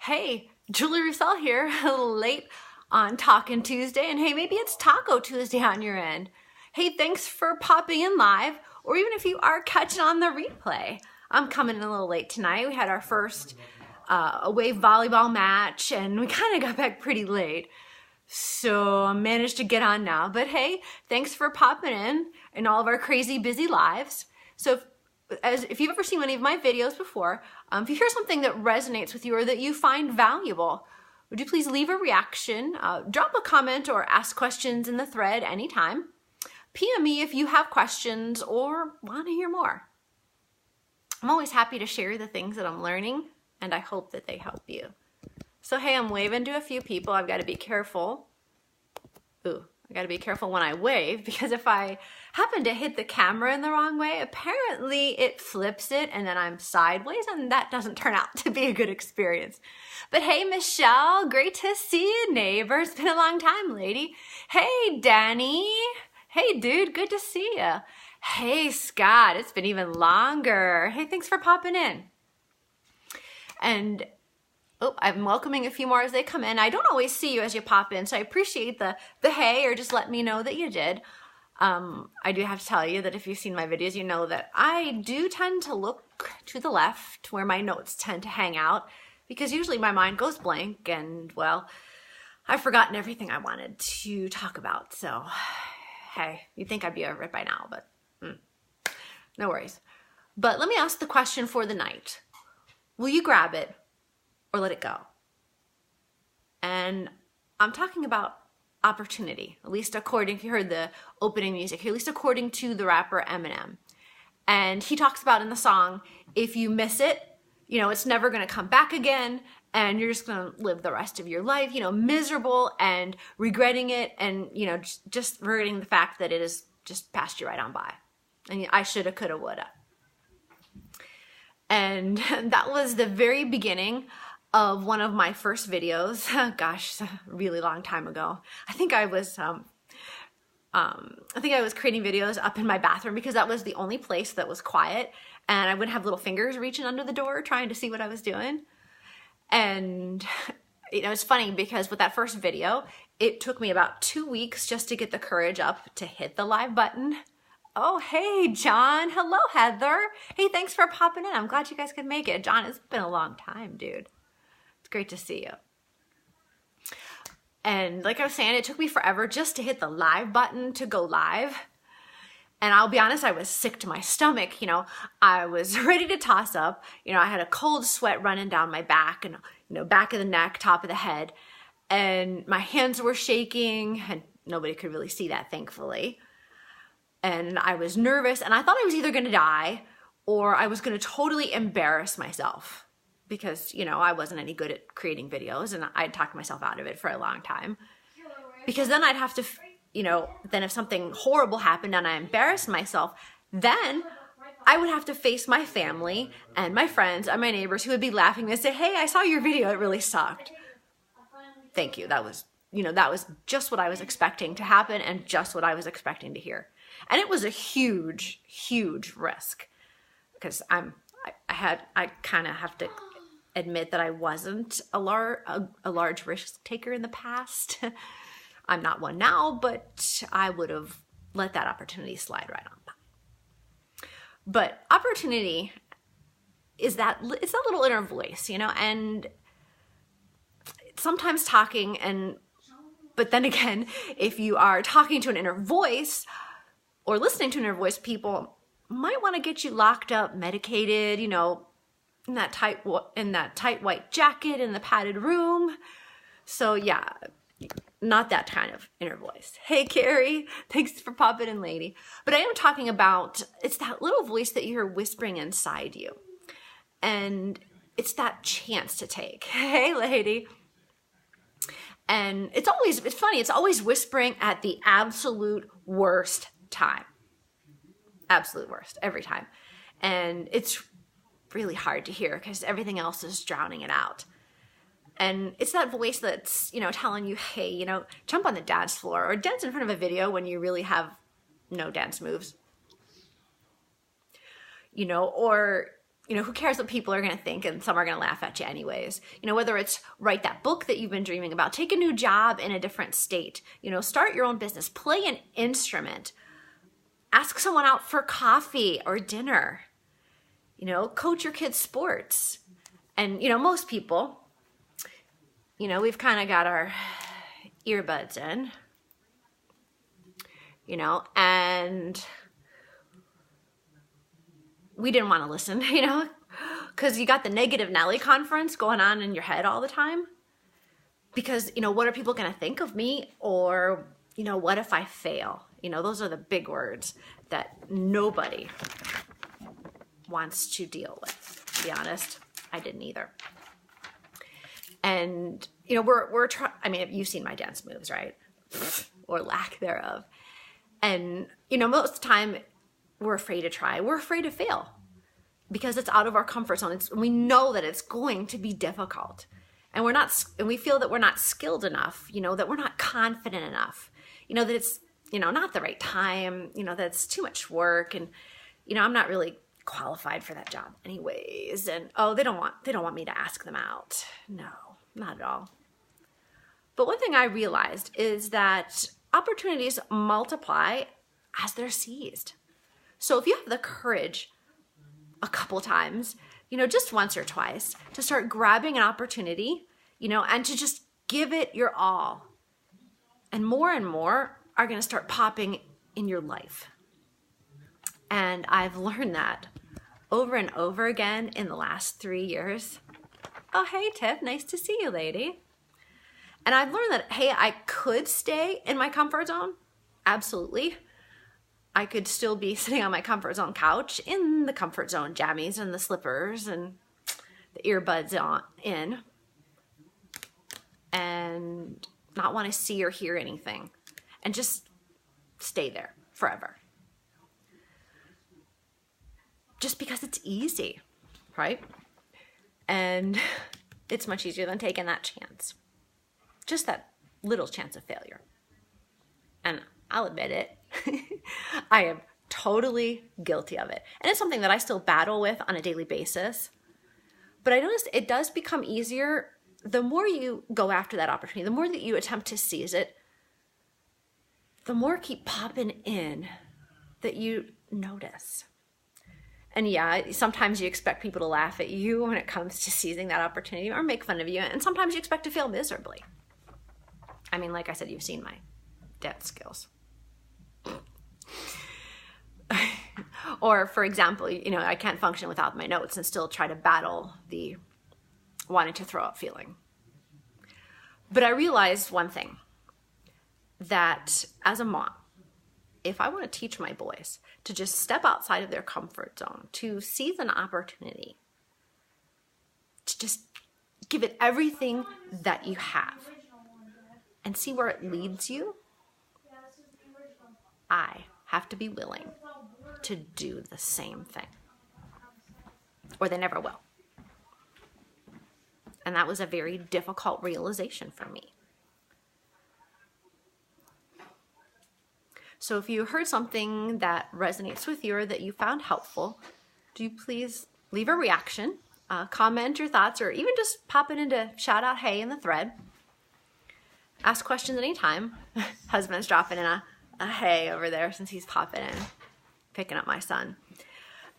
Hey, Julie Roussel here, a little late on Talkin' Tuesday, and hey, maybe it's Taco Tuesday on your end. Hey, thanks for popping in live, or even if you are catching on the replay. I'm coming in a little late tonight. We had our first away volleyball match, and we kind of got back pretty late. So I managed to get on now. But hey, thanks for popping in all of our crazy busy lives. So if you've ever seen any of my videos before, if you hear something that resonates with you or that you find valuable, would you please leave a reaction, drop a comment or ask questions in the thread anytime. PM me if you have questions or want to hear more. I'm always happy to share the things that I'm learning, and I hope that they help you. So hey, I'm waving to a few people. I've got to be careful. I got to be careful when I wave, because if I happen to hit the camera in the wrong way, apparently it flips it and then I'm sideways, and that doesn't turn out to be a good experience. But hey, Michelle, great to see you, neighbor. It's been a long time, lady. Hey, Danny. Hey, dude, good to see you. Hey, Scott, it's been even longer. Hey, thanks for popping in. And I'm welcoming a few more as they come in. I don't always see you as you pop in, so I appreciate the hey, or just let me know that you did. I do have to tell you that if you've seen my videos, you know that I do tend to look to the left where my notes tend to hang out, because usually my mind goes blank and, well, I've forgotten everything I wanted to talk about. So, hey, you'd think I'd be over it by now, but no worries. But let me ask the question for the night. Will you grab it or let it go? And I'm talking about opportunity, at least according, if you heard the opening music, at least according to the rapper Eminem. And he talks about in the song, if you miss it, you know, it's never going to come back again, and you're just going to live the rest of your life, you know, miserable and regretting it, and, you know, just regretting the fact that it has just passed you right on by. And I shoulda, coulda, woulda. And that was the very beginning of one of my first videos. Gosh, a really long time ago. I think I was creating videos up in my bathroom, because that was the only place that was quiet, and I wouldn't have little fingers reaching under the door trying to see what I was doing. And you know, it's funny because with that first video, it took me about 2 weeks just to get the courage up to hit the live button. Oh, hey, John. Hello, Heather. Hey, thanks for popping in. I'm glad you guys could make it. John, it's been a long time, dude. It's great to see you. And like I was saying, it took me forever just to hit the live button to go live. And I'll be honest, I was sick to my stomach. You know, I was ready to toss up. You know, I had a cold sweat running down my back and, you know, back of the neck, top of the head. And my hands were shaking, and nobody could really see that, thankfully. And I was nervous, and I thought I was either going to die or I was going to totally embarrass myself, because, you know, I wasn't any good at creating videos, and I'd talked myself out of it for a long time. Because then I'd have to, you know, then if something horrible happened and I embarrassed myself, then I would have to face my family and my friends and my neighbors who would be laughing and say, hey, I saw your video, it really sucked. Thank you. That was, you know, that was just what I was expecting to happen and just what I was expecting to hear. And it was a huge, huge risk, because I kind of have to admit that I wasn't a large risk taker in the past. I'm not one now, but I would have let that opportunity slide right on by. But opportunity is it's that little inner voice, you know, and sometimes talking, but then again, if you are talking to an inner voice or listening to an inner voice, people might want to get you locked up, medicated, you know, in that tight white jacket in the padded room. So yeah, not that kind of inner voice. Hey, Carrie, thanks for popping in, lady. But I am talking about, it's that little voice that you're whispering inside you. And it's that chance to take. Hey, lady. And it's funny, it's always whispering at the absolute worst time. Absolute worst, every time. And it's really hard to hear because everything else is drowning it out. And it's that voice that's, you know, telling you, hey, you know, jump on the dance floor or dance in front of a video when you really have no dance moves. You know, or who cares what people are going to think, and some are going to laugh at you anyways. Whether it's write that book that you've been dreaming about, take a new job in a different state, start your own business, play an instrument, ask someone out for coffee or dinner, coach your kids' sports. And, most people, we've kind of got our earbuds in, and we didn't want to listen, because you got the negative Nelly conference going on in your head all the time. Because, what are people going to think of me? Or, what if I fail? Those are the big words that nobody wants to deal with. To be honest, I didn't either. And, we're trying, you've seen my dance moves, right? Or lack thereof. And, most of the time we're afraid to try. We're afraid to fail because it's out of our comfort zone. We know that it's going to be difficult, and we feel that we're not skilled enough, that we're not confident enough, that it's, not the right time, that it's too much work, and, I'm not really qualified for that job anyways. And, they don't want me to ask them out. No, not at all. But one thing I realized is that opportunities multiply as they're seized. So if you have the courage a couple times, just once or twice, to start grabbing an opportunity, and to just give it your all, and more are going to start popping in your life. And I've learned that over and over again in the last 3 years. Oh, hey, Tiff, nice to see you, lady. And I've learned that, hey, I could stay in my comfort zone. Absolutely. I could still be sitting on my comfort zone couch in the comfort zone jammies and the slippers and the earbuds in, and not want to see or hear anything, and just stay there forever. Just because it's easy, right? And it's much easier than taking that chance. Just that little chance of failure. And I'll admit it. I am totally guilty of it. And it's something that I still battle with on a daily basis. But I noticed it does become easier the more you go after that opportunity, the more that you attempt to seize it, the more keep popping in that you notice. And yeah, sometimes you expect people to laugh at you when it comes to seizing that opportunity or make fun of you. And sometimes you expect to fail miserably. Like I said, you've seen my dance skills. Or, for example, I can't function without my notes and still try to battle the wanting to throw up feeling. But I realized one thing, that as a mom, if I want to teach my boys to just step outside of their comfort zone, to seize an opportunity, to just give it everything that you have and see where it leads you, I have to be willing to do the same thing, or they never will. And that was a very difficult realization for me. So if you heard something that resonates with you or that you found helpful, do you please leave a reaction, comment your thoughts, or even just pop it into shout out hey in the thread. Ask questions anytime. Husband's dropping in a hey over there since he's popping in, picking up my son.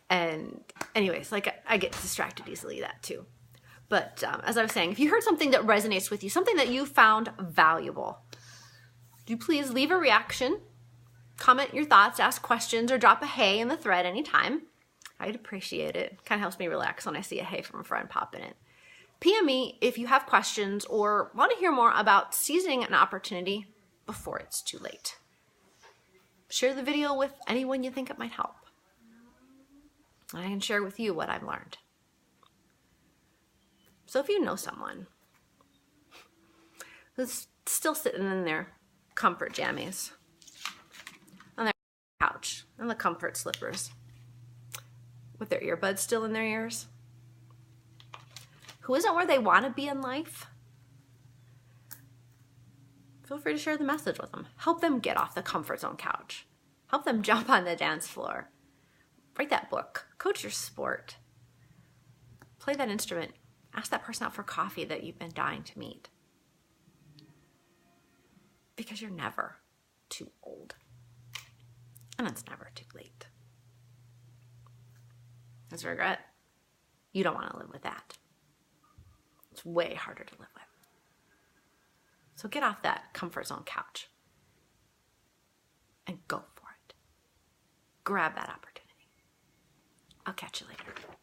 And anyways, I get distracted easily, that too. But as I was saying, if you heard something that resonates with you, something that you found valuable, do you please leave a reaction, comment your thoughts, ask questions, or drop a hey in the thread anytime. I'd appreciate it. Kind of helps me relax when I see a hey from a friend popping in. PM me if you have questions or want to hear more about seizing an opportunity before it's too late. Share the video with anyone you think it might help. I can share with you what I've learned. So if you know someone who's still sitting in their comfort jammies, on their couch, and the comfort slippers, with their earbuds still in their ears, who isn't where they want to be in life, feel free to share the message with them. Help them get off the comfort zone couch. Help them jump on the dance floor. Write that book. Coach your sport. Play that instrument. Ask that person out for coffee that you've been dying to meet. Because you're never too old. And it's never too late. That's regret. You don't want to live with that. It's way harder to live with. So get off that comfort zone couch and go for it. Grab that opportunity. I'll catch you later.